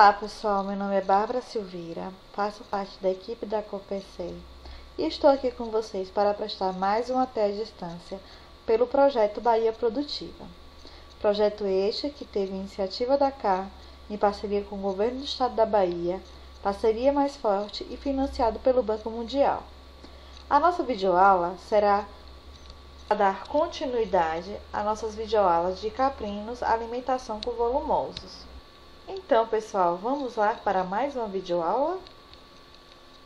Olá pessoal, meu nome é Bárbara Silveira, faço parte da equipe da COPECEI e estou aqui com vocês para prestar mais uma TE à distância pelo projeto Bahia Produtiva. Projeto este que teve iniciativa da CAR em parceria com o Governo do Estado da Bahia, parceria mais forte e financiado pelo Banco Mundial. A nossa videoaula será para dar continuidade às nossas videoaulas de caprinos, alimentação com volumosos. Então, pessoal, vamos lá para mais uma videoaula?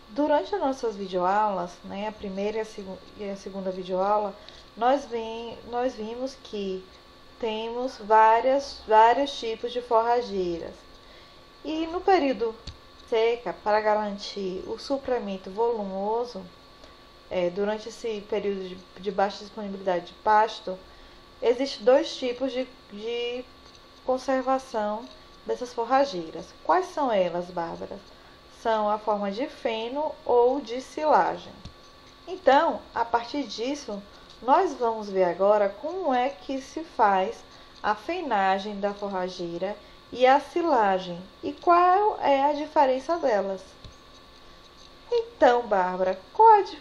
Durante as nossas videoaulas, a primeira e a segunda videoaula, nós vimos que temos vários tipos de forrageiras. E no período seca, para garantir o suprimento volumoso, durante esse período de baixa disponibilidade de pasto, existem dois tipos de conservação dessas forrageiras. Quais são elas, Bárbara? São a forma de feno ou de silagem. Então, a partir disso, nós vamos ver agora como é que se faz a fenagem da forrageira e a silagem e qual é a diferença delas. Então, Bárbara,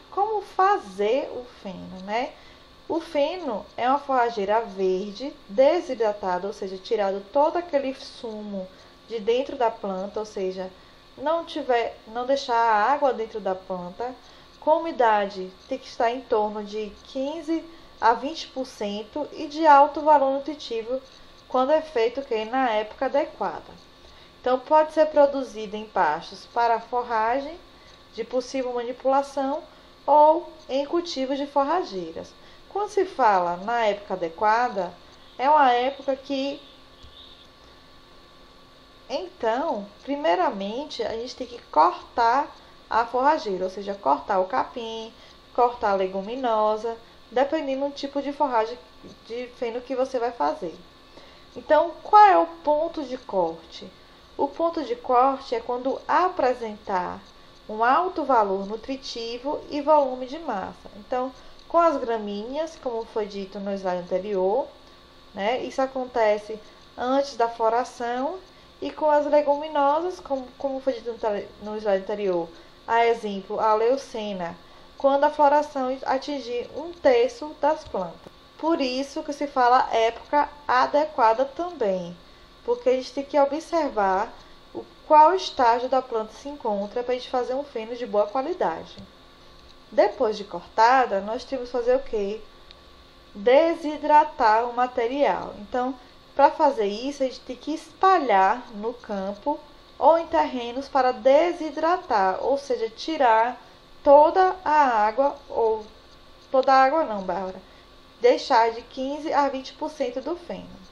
como fazer o feno, O feno é uma forrageira verde, desidratada, ou seja, tirado todo aquele sumo de dentro da planta, ou seja, não deixar a água dentro da planta, com umidade tem que estar em torno de 15 a 20% e de alto valor nutritivo quando é feito na época adequada. Então, pode ser produzida em pastos para forragem, de possível manipulação ou em cultivos de forrageiras. Quando se fala na época adequada, é uma época que... Então, primeiramente, a gente tem que cortar a forrageira, ou seja, cortar o capim, cortar a leguminosa, dependendo do tipo de forragem de feno que você vai fazer. Então, qual é o ponto de corte? O ponto de corte é quando apresentar um alto valor nutritivo e volume de massa. Então, com as gramíneas, como foi dito no slide anterior, isso acontece antes da floração, e com as leguminosas, como foi dito no slide anterior, a exemplo, a leucena, quando a floração atingir 1/3 das plantas. Por isso que se fala época adequada também, porque a gente tem que observar qual estágio da planta se encontra para a gente fazer um feno de boa qualidade. Depois de cortada, nós temos que fazer o quê? Desidratar o material. Então, para fazer isso, a gente tem que espalhar no campo ou em terrenos para desidratar, ou seja, tirar toda a água, ou toda a água não, Bárbara, deixar de 15 a 20% do feno.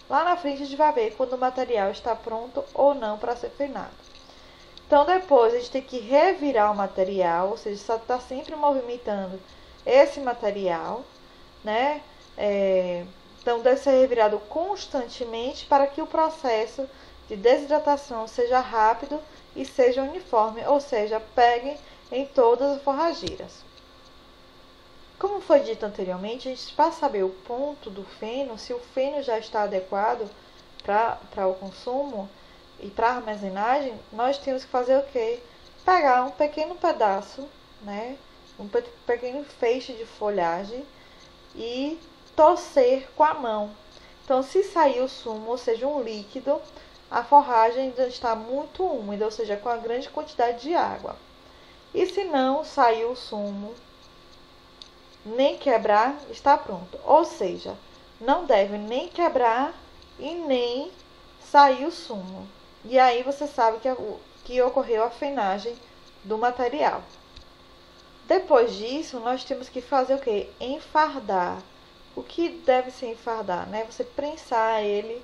Lá na frente a gente vai ver quando o material está pronto ou não para ser fenado. Então, depois a gente tem que revirar o material, ou seja, só está sempre movimentando esse material, Então, deve ser revirado constantemente para que o processo de desidratação seja rápido e seja uniforme, ou seja, pegue em todas as forrageiras. Como foi dito anteriormente, a gente, para saber o ponto do feno, se o feno já está adequado para o consumo e para a armazenagem, nós temos que fazer o quê? Pegar um pequeno pedaço, um pequeno feixe de folhagem e torcer com a mão. Então, se sair o sumo, ou seja, um líquido, a forragem ainda está muito úmida, ou seja, com a grande quantidade de água. E se não sair o sumo, nem quebrar, está pronto. Ou seja, não deve nem quebrar e nem sair o sumo. E aí você sabe que ocorreu a fenagem do material. Depois disso, nós temos que fazer o quê? Enfardar. O que deve ser enfardar, Você prensar ele,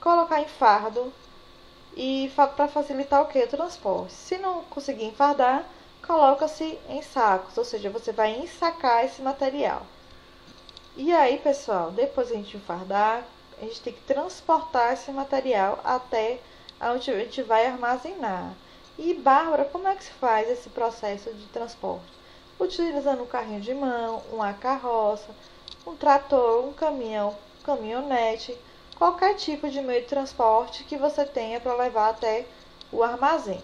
colocar em fardo e para facilitar o quê? O transporte. Se não conseguir enfardar, coloca-se em sacos, ou seja, você vai ensacar esse material. E aí, pessoal, depois a gente enfardar, a gente tem que transportar esse material até onde a gente vai armazenar. E, Bárbara, como é que se faz esse processo de transporte? Utilizando um carrinho de mão, uma carroça, um trator, um caminhão, caminhonete, qualquer tipo de meio de transporte que você tenha para levar até o armazém.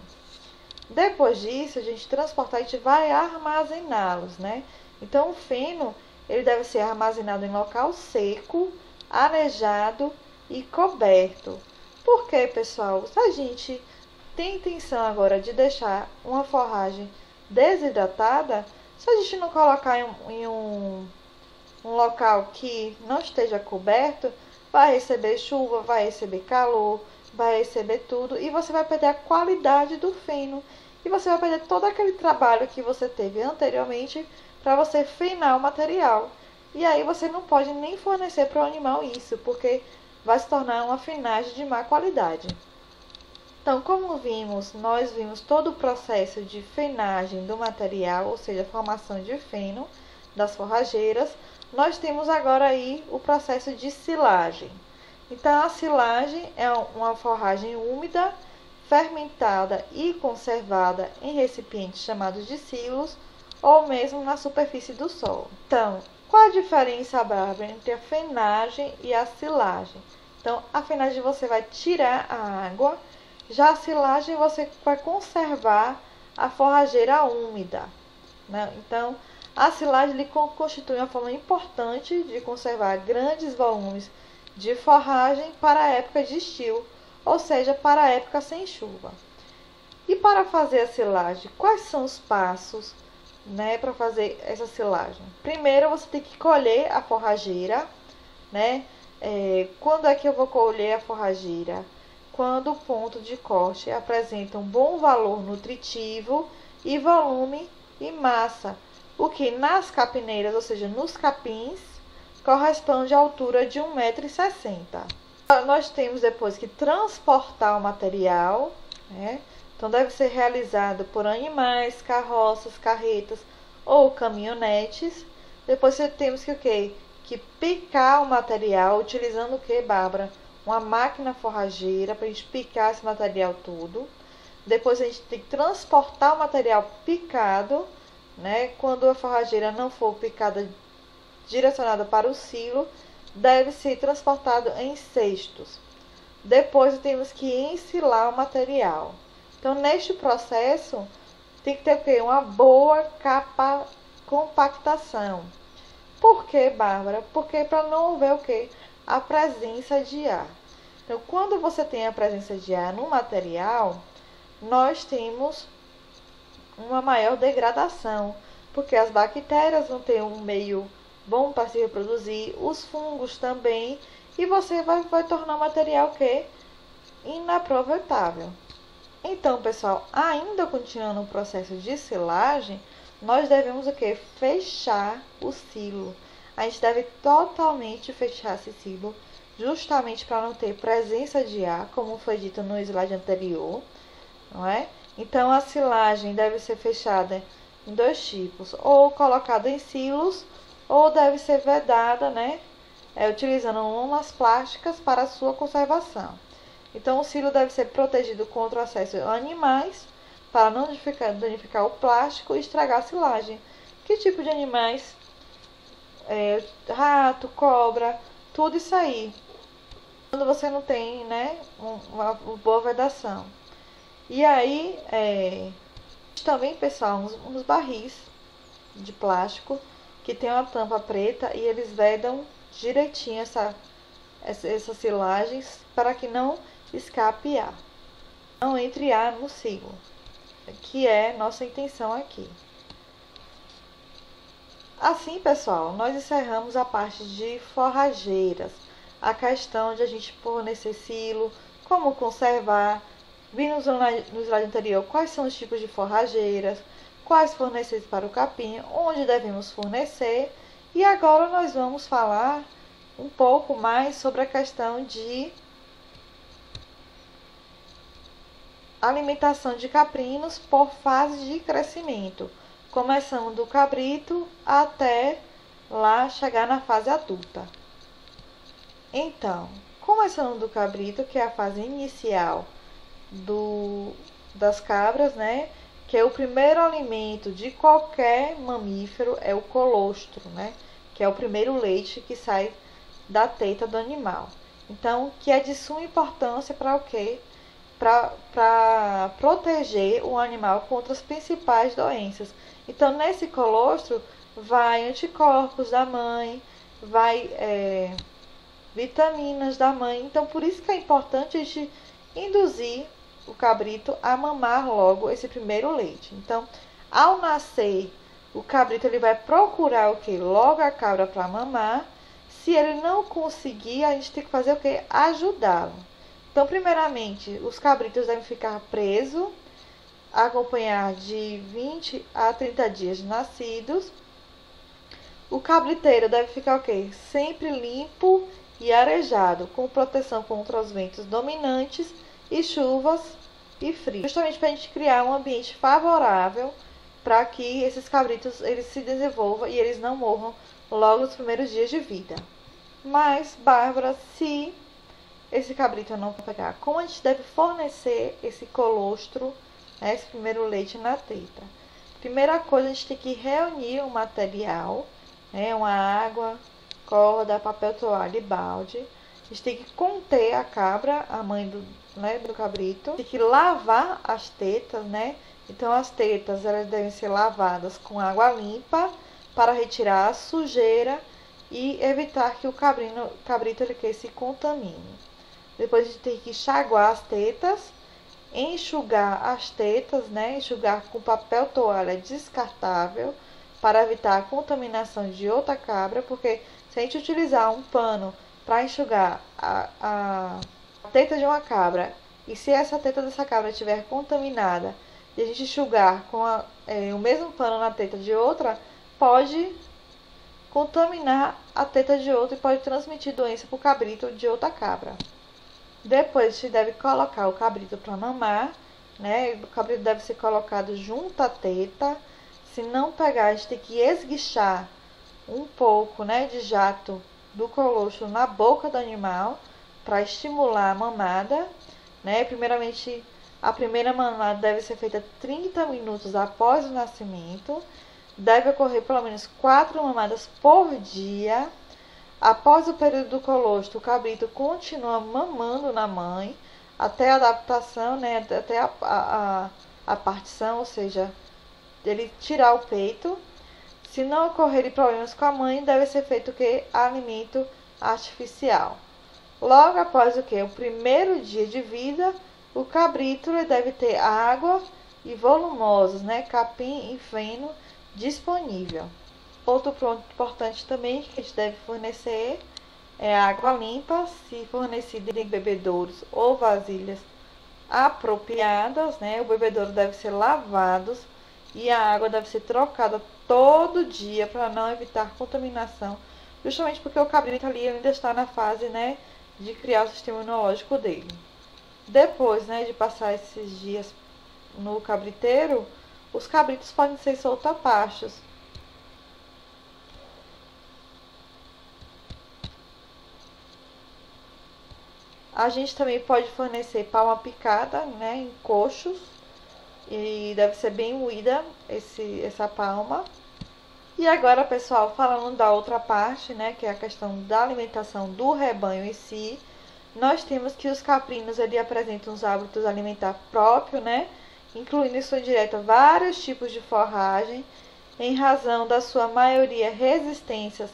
Depois disso, a gente transportar, a gente vai armazená-los, né? Então, o feno, ele deve ser armazenado em local seco, arejado e coberto. Por quê, pessoal? Se a gente tem intenção agora de deixar uma forragem desidratada, se a gente não colocar em um local que não esteja coberto, vai receber chuva, vai receber calor, vai receber tudo e você vai perder a qualidade do feno e você vai perder todo aquele trabalho que você teve anteriormente para você fenar o material. E aí você não pode nem fornecer para o animal isso, porque vai se tornar uma fenagem de má qualidade. Então, como vimos, nós vimos todo o processo de fenagem do material, ou seja, a formação de feno das forrageiras. Nós temos agora aí o processo de silagem. Então, a silagem é uma forragem úmida, fermentada e conservada em recipientes chamados de silos ou mesmo na superfície do solo. Então, qual a diferença, Bárbara, entre a fenagem e a silagem? Então, a fenagem você vai tirar a água, já a silagem você vai conservar a forrageira úmida, né? Então, a silagem constitui uma forma importante de conservar grandes volumes de forragem para a época de estio, ou seja, para a época sem chuva. E para fazer a silagem, quais são os passos, né, para fazer essa silagem? Primeiro, você tem que colher a forrageira, né? Quando é que eu vou colher a forrageira? Quando o ponto de corte apresenta um bom valor nutritivo e volume e massa, o que nas capineiras, ou seja, nos capins, corresponde à altura de 1,60 m. Nós temos depois que transportar o material, né? Então deve ser realizado por animais, carroças, carretas ou caminhonetes. Depois temos que o quê? Que picar o material utilizando o que, Bárbara? Uma máquina forrageira para a gente picar esse material todo. Depois a gente tem que transportar o material picado, né? Quando a forrageira não for picada direcionada para o silo, deve ser transportado em cestos. Depois temos que ensilar o material. Então, neste processo, tem que ter o quê? Uma boa compactação. Por que, Bárbara? Porque para não haver o quê? A presença de ar. Então, quando você tem a presença de ar no material, nós temos uma maior degradação, porque as bactérias vão ter um meio bom para se reproduzir, os fungos também, e você vai tornar o material que inaproveitável. Então, pessoal, ainda continuando o processo de silagem, nós devemos o que? Fechar o silo. A gente deve totalmente fechar esse silo, justamente para não ter presença de ar, como foi dito no slide anterior, não é? Então, a silagem deve ser fechada em dois tipos, ou colocada em silos, ou deve ser vedada, né? Utilizando lonas plásticas para a sua conservação. Então, o silo deve ser protegido contra o acesso a animais, para não danificar o plástico e estragar a silagem. Que tipo de animais? Rato, cobra, tudo isso aí. Quando você não tem, né, uma boa vedação. E aí, também, pessoal, uns barris de plástico que tem uma tampa preta e eles vedam direitinho essas silagens para que não escape ar. Não entre ar no silo, que é nossa intenção aqui. Assim, pessoal, nós encerramos a parte de forrageiras. A questão de a gente fornecer silo, como conservar. Vimos no slide anterior quais são os tipos de forrageiras, quais fornecer para o capim, onde devemos fornecer. E agora nós vamos falar um pouco mais sobre a questão de alimentação de caprinos por fase de crescimento, começando do cabrito até lá chegar na fase adulta. Então, começando do cabrito, que é a fase inicial das cabras, né? Que é o primeiro alimento de qualquer mamífero, é o colostro, né? Que é o primeiro leite que sai da teta do animal. Então, que é de suma importância para o quê? para proteger o animal contra as principais doenças. Então, nesse colostro, vai anticorpos da mãe, vai vitaminas da mãe. Então, por isso que é importante a gente induzir o cabrito a mamar logo esse primeiro leite. Então, ao nascer, o cabrito ele vai procurar o que? Logo a cabra para mamar. Se ele não conseguir, a gente tem que fazer o que? Ajudá-lo. Então, primeiramente, os cabritos devem ficar presos, acompanhar de 20 a 30 dias de nascidos. O cabriteiro deve ficar o quê? Sempre limpo e arejado, com proteção contra os ventos dominantes e chuvas e frio. Justamente para a gente criar um ambiente favorável para que esses cabritos eles se desenvolvam e eles não morram logo nos primeiros dias de vida. Mas, Bárbara, se esse cabrito não pegar, como a gente deve fornecer esse colostro, né, esse primeiro leite na teta? Primeira coisa, a gente tem que reunir o material, né, uma água, corda, papel toalha e balde. A gente tem que conter a cabra, a mãe do cabrito. Tem que lavar as tetas, né? Então, as tetas elas devem ser lavadas com água limpa para retirar a sujeira e evitar que o cabrito ele se contamine. Depois, a gente tem que enxaguar as tetas, enxugar as tetas, né? Enxugar com papel toalha descartável para evitar a contaminação de outra cabra, porque se a gente utilizar um pano para enxugar a teta de uma cabra, e se essa teta dessa cabra estiver contaminada e a gente enxugar com o mesmo pano na teta de outra, pode contaminar a teta de outra e pode transmitir doença para o cabrito de outra cabra. Depois a gente deve colocar o cabrito para mamar, né? O cabrito deve ser colocado junto à teta. Se não pegar, a gente tem que esguichar um pouco, né, de jato do colostro na boca do animal para estimular a mamada, né? Primeiramente, a primeira mamada deve ser feita 30 minutos após o nascimento. Deve ocorrer pelo menos 4 mamadas por dia. Após o período do colostro, o cabrito continua mamando na mãe até a adaptação, né? Até a partição, ou seja, ele tirar o peito. Se não ocorrerem problemas com a mãe, deve ser feito o que? Alimento artificial. Logo após o que? O primeiro dia de vida, o cabrito deve ter água e volumosos, né? Capim e feno disponível. Outro ponto importante também que a gente deve fornecer é água limpa, se fornecida em bebedouros ou vasilhas apropriadas, né? O bebedouro deve ser lavado e a água deve ser trocada todo dia para não evitar contaminação, justamente porque o cabrito ali ainda está na fase, né, de criar o sistema imunológico dele. Depois, né, de passar esses dias no cabriteiro, os cabritos podem ser soltos a pastos. A gente também pode fornecer palma picada, né, em coxos, e deve ser bem moída essa palma. E agora, pessoal, falando da outra parte, né, que é a questão da alimentação do rebanho em si, nós temos que os caprinos ele apresentam os hábitos alimentares próprios, né, incluindo em sua dieta vários tipos de forragem, em razão da sua maioria resistências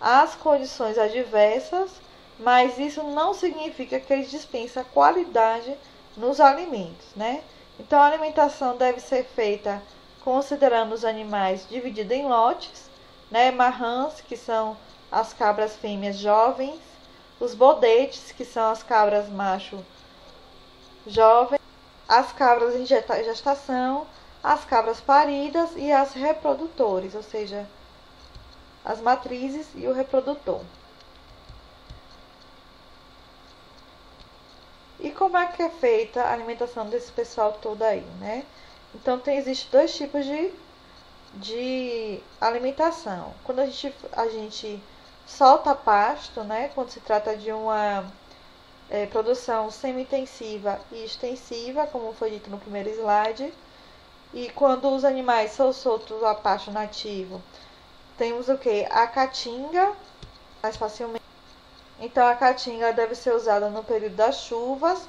às condições adversas, mas isso não significa que eles dispensam qualidade nos alimentos, né? Então, a alimentação deve ser feita considerando os animais divididos em lotes, né? Marrãs, que são as cabras fêmeas jovens, os bodetes, que são as cabras macho jovens, as cabras em gestação, as cabras paridas e as reprodutores, ou seja, as matrizes e o reprodutor. E como é que é feita a alimentação desse pessoal todo aí, né? Então, existem 2 tipos de alimentação. Quando a gente solta pasto, né? Quando se trata de uma produção semi-intensiva e extensiva, como foi dito no primeiro slide. E quando os animais são soltos a pasto nativo, temos o que? A caatinga, mais facilmente. Então, a caatinga deve ser usada no período das chuvas,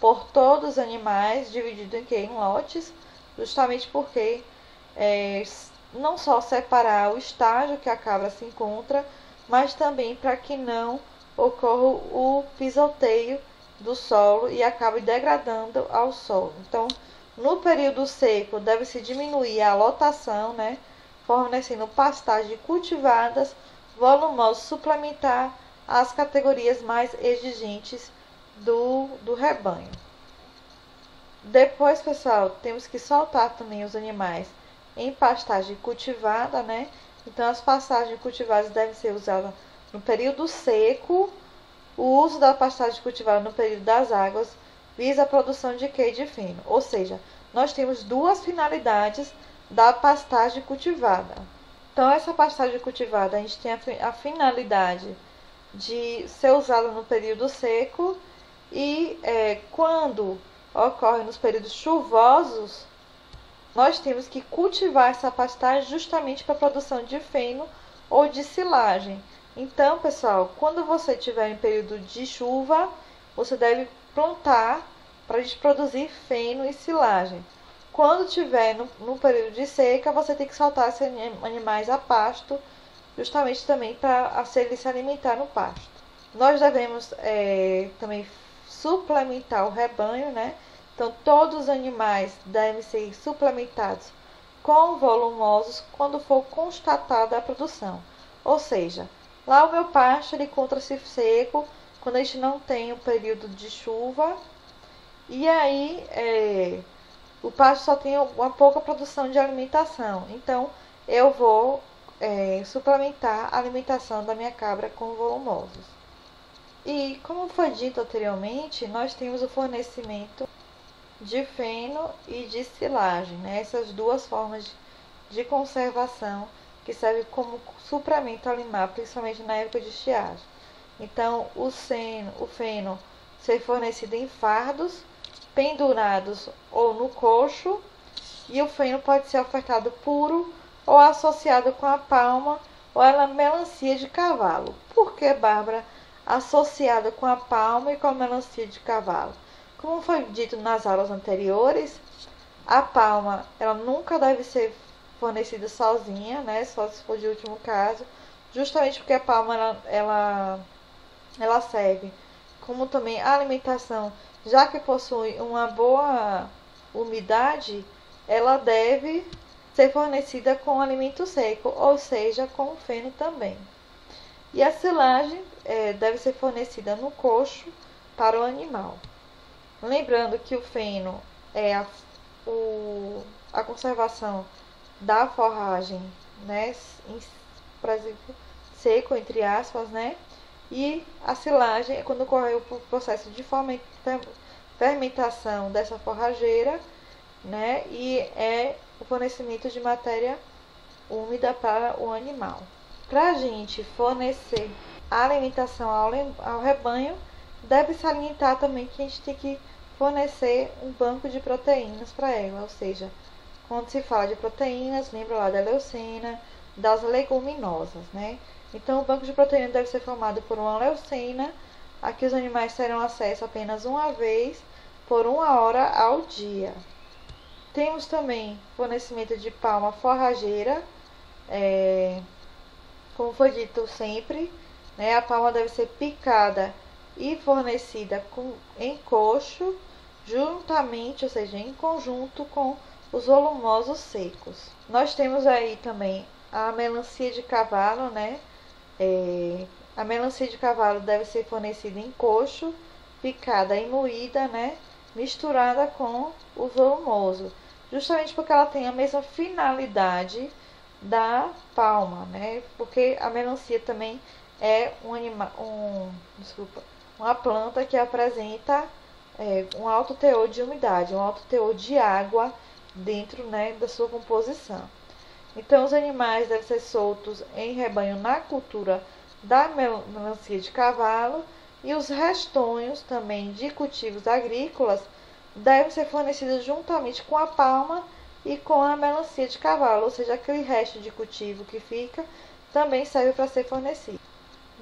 por todos os animais, dividido em quê? Em lotes, justamente porque não só separar o estágio que a cabra se encontra, mas também para que não ocorra o pisoteio do solo e acabe degradando ao solo. Então, no período seco, deve-se diminuir a lotação, né, fornecendo pastagens cultivadas, volumosas, suplementar as categorias mais exigentes do rebanho. Depois, pessoal, temos que soltar também os animais em pastagem cultivada, né? Então, as pastagens cultivadas devem ser usadas no período seco. O uso da pastagem cultivada no período das águas visa a produção de quê? De feno. Ou seja, nós temos duas finalidades da pastagem cultivada. Então, essa pastagem cultivada, a gente tem a finalidade de ser usada no período seco e quando ocorre nos períodos chuvosos, nós temos que cultivar essa pastagem justamente para a produção de feno ou de silagem. Então, pessoal, quando você tiver em período de chuva, você deve plantar para a gente produzir feno e silagem. Quando tiver no período de seca, você tem que soltar esses animais a pasto, justamente também para eles se alimentar no pasto. Nós devemos também suplementar o rebanho, né? Então, todos os animais devem ser suplementados com volumosos quando for constatada a produção. Ou seja, lá o meu pasto ele encontra-se seco quando a gente não tem um período de chuva. E aí, o pasto só tem uma pouca produção de alimentação. Então, eu vou suplementar a alimentação da minha cabra com volumosos. E, como foi dito anteriormente, nós temos o fornecimento de feno e de silagem, né? Essas duas formas de conservação que servem como suplemento alimentar, principalmente na época de estiagem. Então, o feno ser fornecido em fardos, pendurados ou no coxo, e o feno pode ser ofertado puro ou associado com a palma ou a melancia de cavalo. Por que, Bárbara, associada com a palma e com a melancia de cavalo? Como foi dito nas aulas anteriores, a palma ela nunca deve ser fornecida sozinha, né? Só se for de último caso, justamente porque a palma ela serve como também alimentação, já que possui uma boa umidade, ela deve ser fornecida com alimento seco, ou seja, com feno também. E a silagem deve ser fornecida no coxo para o animal. Lembrando que o feno é a conservação da forragem, né, por exemplo, seco, entre aspas, né, e a silagem é quando ocorre o processo de fermentação dessa forrageira, né, e é o fornecimento de matéria úmida para o animal. Para a gente fornecer a alimentação ao rebanho, deve se alimentar também que a gente tem que fornecer um banco de proteínas para ela, ou seja, quando se fala de proteínas, lembra lá da leucina, das leguminosas, né? Então, o banco de proteínas deve ser formado por uma leucina, a que os animais terão acesso apenas uma vez por 1 hora ao dia. Temos também fornecimento de palma forrageira, como foi dito sempre, né? A palma deve ser picada e fornecida em coxo, juntamente, ou seja, em conjunto com os volumosos secos. Nós temos aí também a melancia de cavalo, né? A melancia de cavalo deve ser fornecida em coxo, picada e moída, né? Misturada com o volumoso, justamente porque ela tem a mesma finalidade da palma, né? Porque a melancia também é uma planta que apresenta um alto teor de umidade, um alto teor de água dentro, né, da sua composição. Então, os animais devem ser soltos em rebanho na cultura da melancia de cavalo e os restonhos também de cultivos agrícolas devem ser fornecidos juntamente com a palma e com a melancia de cavalo, ou seja, aquele resto de cultivo que fica também serve para ser fornecido.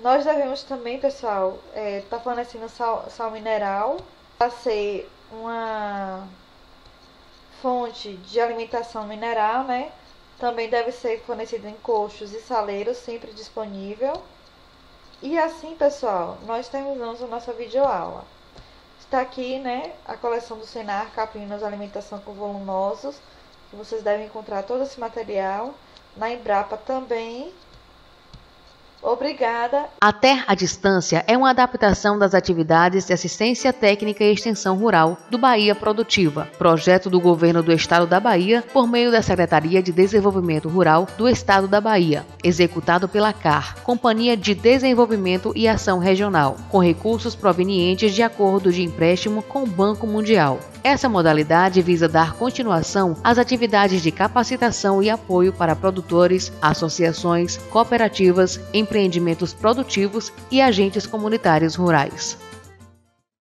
Nós devemos também, pessoal, estar fornecendo sal mineral a ser uma fonte de alimentação mineral, né? Também deve ser fornecido em coxos e saleiros, sempre disponível. E assim, pessoal, nós terminamos a nossa videoaula. Está aqui, né, a coleção do Senar, caprinos alimentação com volumosos, que vocês devem encontrar todo esse material na Embrapa também. Obrigada. A Terra à Distância é uma adaptação das atividades de assistência técnica e extensão rural do Bahia Produtiva, projeto do Governo do Estado da Bahia por meio da Secretaria de Desenvolvimento Rural do Estado da Bahia, executado pela CAR, Companhia de Desenvolvimento e Ação Regional, com recursos provenientes de acordo de empréstimo com o Banco Mundial. Essa modalidade visa dar continuação às atividades de capacitação e apoio para produtores, associações, cooperativas, empreendimentos produtivos e agentes comunitários rurais.